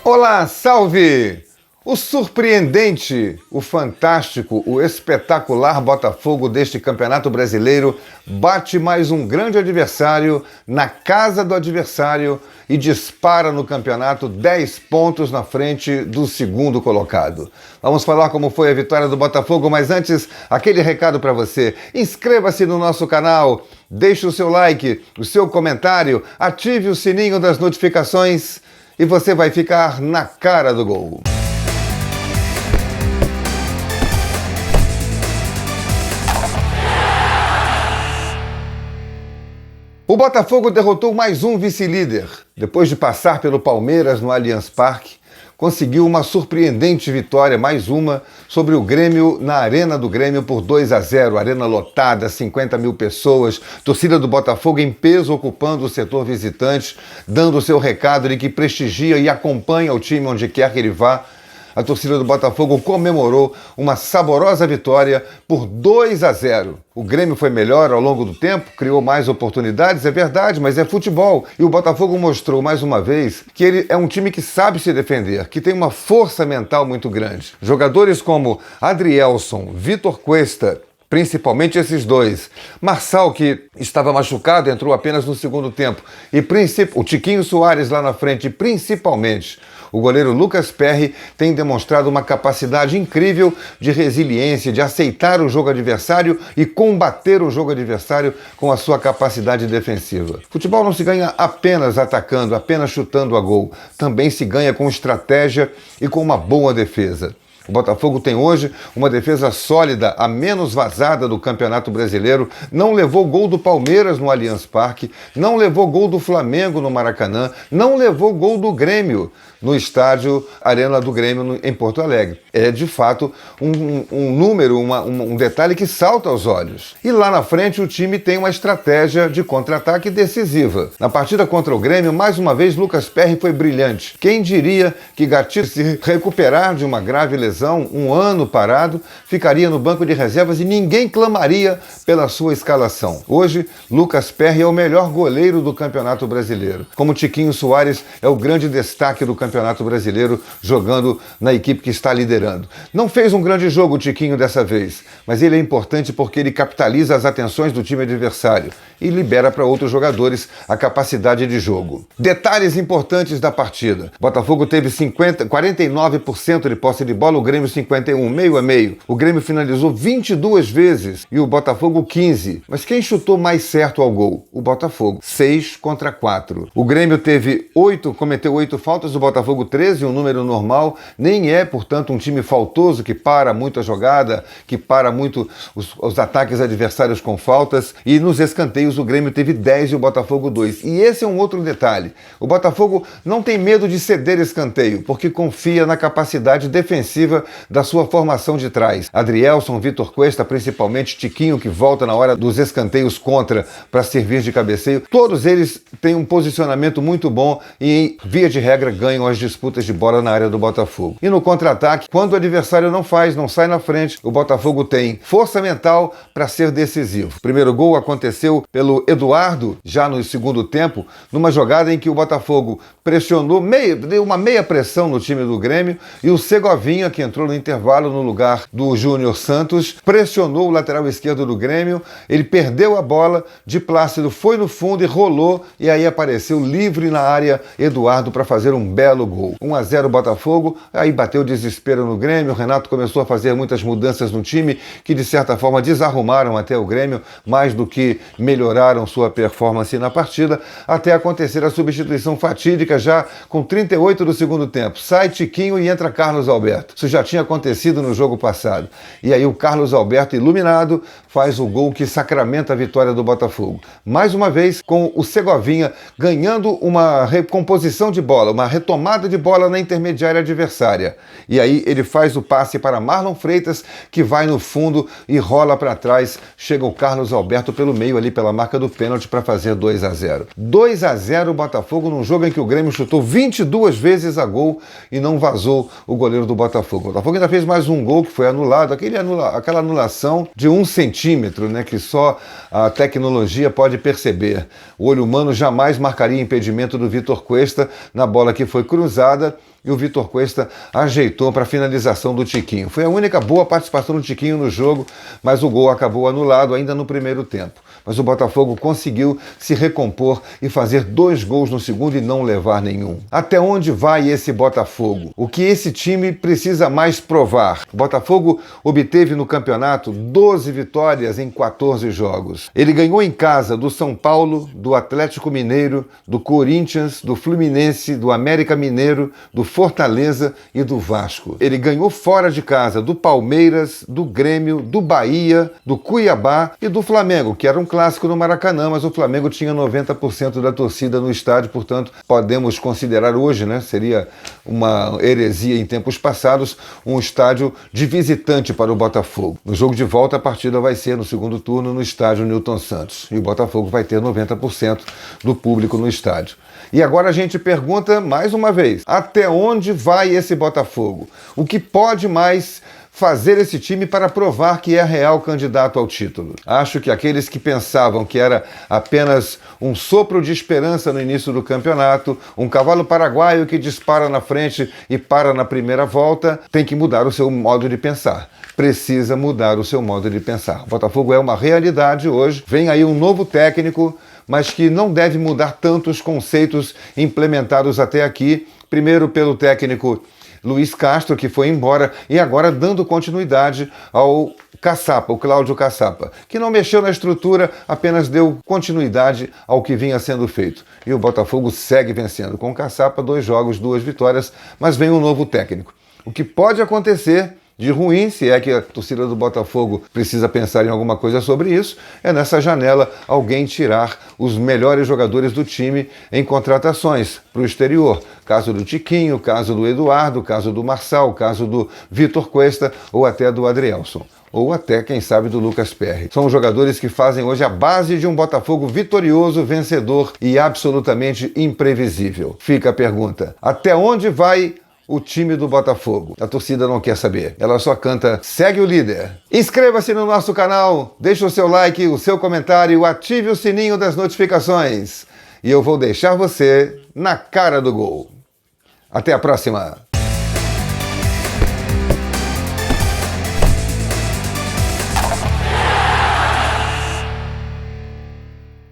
Olá, salve! O surpreendente, o fantástico, o espetacular Botafogo deste Campeonato Brasileiro bate mais um grande adversário na casa do adversário e dispara no campeonato 10 pontos na frente do segundo colocado. Vamos falar como foi a vitória do Botafogo, mas antes, aquele recado para você. Inscreva-se no nosso canal, deixe o seu like, o seu comentário, ative o sininho das notificações e você vai ficar na cara do gol. O Botafogo derrotou mais um vice-líder. Depois de passar pelo Palmeiras no Allianz Parque, conseguiu uma surpreendente vitória, mais uma, sobre o Grêmio na Arena do Grêmio por 2-0. Arena lotada, 50 mil pessoas, torcida do Botafogo em peso ocupando o setor visitante, dando o seu recado de que prestigia e acompanha o time onde quer que ele vá. A torcida do Botafogo comemorou uma saborosa vitória por 2-0. O Grêmio foi melhor ao longo do tempo, criou mais oportunidades, é verdade, mas é futebol. E o Botafogo mostrou mais uma vez que ele é um time que sabe se defender, que tem uma força mental muito grande. Jogadores como Adrielson, Vitor Cuesta, principalmente esses dois. Marçal, que estava machucado, entrou apenas no segundo tempo. E o Tiquinho Soares lá na frente, principalmente. O goleiro Lucas Perry tem demonstrado uma capacidade incrível de resiliência, de aceitar o jogo adversário e combater o jogo adversário com a sua capacidade defensiva. Futebol não se ganha apenas atacando, apenas chutando a gol. Também se ganha com estratégia e com uma boa defesa. O Botafogo tem hoje uma defesa sólida, a menos vazada do Campeonato Brasileiro, não levou gol do Palmeiras no Allianz Parque, não levou gol do Flamengo no Maracanã, não levou gol do Grêmio no estádio Arena do Grêmio em Porto Alegre. É, de fato, um número, um detalhe que salta aos olhos. E lá na frente o time tem uma estratégia de contra-ataque decisiva. Na partida contra o Grêmio, mais uma vez, Lucas Perry foi brilhante. Quem diria que Gatito, se recuperar de uma grave lesão, um ano parado, ficaria no banco de reservas e ninguém clamaria pela sua escalação. Hoje, Lucas Perry é o melhor goleiro do Campeonato Brasileiro. Como Tiquinho Soares é o grande destaque do Campeonato Brasileiro, jogando na equipe que está liderando. Não fez um grande jogo o Tiquinho dessa vez, mas ele é importante porque ele capitaliza as atenções do time adversário e libera para outros jogadores a capacidade de jogo. Detalhes importantes da partida. Botafogo teve 49% de posse de bola, o Grêmio 51%, meio a meio. O Grêmio finalizou 22 vezes e o Botafogo 15. Mas quem chutou mais certo ao gol? O Botafogo, 6-4. O Grêmio cometeu 8 faltas, o Botafogo 13, um número normal. Nem é, portanto, um time faltoso que para muito a jogada, que para muito os ataques adversários com faltas. E nos escanteios o Grêmio teve 10 e o Botafogo 2. E esse é um outro detalhe. O Botafogo não tem medo de ceder escanteio, porque confia na capacidade defensiva da sua formação de trás. Adrielson, Vitor Cuesta, principalmente Tiquinho, que volta na hora dos escanteios contra para servir de cabeceio. Todos eles têm um posicionamento muito bom e, via de regra, ganham as disputas de bola na área do Botafogo. E no contra-ataque, quando o adversário não sai na frente, o Botafogo tem força mental para ser decisivo. O primeiro gol aconteceu pelo Eduardo, já no segundo tempo, numa jogada em que o Botafogo pressionou, deu uma meia pressão no time do Grêmio e o Segovinha, que entrou no intervalo no lugar do Júnior Santos, pressionou o lateral esquerdo do Grêmio, ele perdeu a bola, de Plácido foi no fundo e rolou, e aí apareceu livre na área Eduardo para fazer um belo gol. 1-0 Botafogo, aí bateu desespero no Grêmio, o Renato começou a fazer muitas mudanças no time que de certa forma desarrumaram até o Grêmio, mais do que melhoraram sua performance na partida, até acontecer a substituição fatídica já com 38 do segundo tempo. Sai Tiquinho e entra Carlos Alberto. Isso já tinha acontecido no jogo passado. E aí o Carlos Alberto, iluminado, faz o gol que sacramenta a vitória do Botafogo. Mais uma vez, com o Segovinha ganhando uma recomposição de bola, uma retomada de bola na intermediária adversária. E aí ele faz o passe para Marlon Freitas, que vai no fundo e rola para trás. Chega o Carlos Alberto pelo meio ali, pela marca do pênalti, para fazer 2-0. 2-0 o Botafogo num jogo em que o Grêmio chutou 22 vezes a gol e não vazou o goleiro do Botafogo. O Botafogo ainda fez mais um gol que foi anulado, aquela anulação de 1 centímetro, né, que só a tecnologia pode perceber. O olho humano jamais marcaria impedimento do Vitor Cuesta na bola que foi cruzada e o Vitor Cuesta ajeitou para a finalização do Tiquinho. Foi a única boa participação do Tiquinho no jogo, mas o gol acabou anulado ainda no primeiro tempo. Mas o Botafogo conseguiu se recompor e fazer 2 gols no segundo e não levar nenhum. Até onde vai esse Botafogo? O que esse time precisa mais provar? O Botafogo obteve no campeonato 12 vitórias em 14 jogos. Ele ganhou em casa do São Paulo, do Atlético Mineiro, do Corinthians, do Fluminense, do América Mineiro, do Fortaleza e do Vasco. Ele ganhou fora de casa do Palmeiras, do Grêmio, do Bahia, do Cuiabá e do Flamengo, que era um clássico no Maracanã, mas o Flamengo tinha 90% da torcida no estádio, portanto, podemos considerar hoje, seria uma heresia em tempos passados, um estádio de visitante para o Botafogo. No jogo de volta, a partida vai ser no segundo turno no estádio Newton Santos, e o Botafogo vai ter 90% do público no estádio. E agora a gente pergunta mais uma vez, até onde vai esse Botafogo? O que pode mais fazer esse time para provar que é real candidato ao título? Acho que aqueles que pensavam que era apenas um sopro de esperança no início do campeonato, um cavalo paraguaio que dispara na frente e para na primeira volta, tem que mudar o seu modo de pensar. Precisa mudar o seu modo de pensar. O Botafogo é uma realidade hoje, vem aí um novo técnico, mas que não deve mudar tantos conceitos implementados até aqui, primeiro pelo técnico Luiz Castro, que foi embora, e agora dando continuidade ao Caçapa, o Cláudio Caçapa, que não mexeu na estrutura, apenas deu continuidade ao que vinha sendo feito. E o Botafogo segue vencendo com o Caçapa, 2 jogos, 2 vitórias, mas vem um novo técnico. O que pode acontecer de ruim, se é que a torcida do Botafogo precisa pensar em alguma coisa sobre isso, é nessa janela alguém tirar os melhores jogadores do time em contratações para o exterior. Caso do Tiquinho, caso do Eduardo, caso do Marçal, caso do Vitor Cuesta ou até do Adrielson. Ou até, quem sabe, do Lucas Perry. São os jogadores que fazem hoje a base de um Botafogo vitorioso, vencedor e absolutamente imprevisível. Fica a pergunta, até onde vai o time do Botafogo? A torcida não quer saber. Ela só canta "Segue o líder". Inscreva-se no nosso canal, deixe o seu like, o seu comentário, ative o sininho das notificações. E eu vou deixar você na cara do gol. Até a próxima!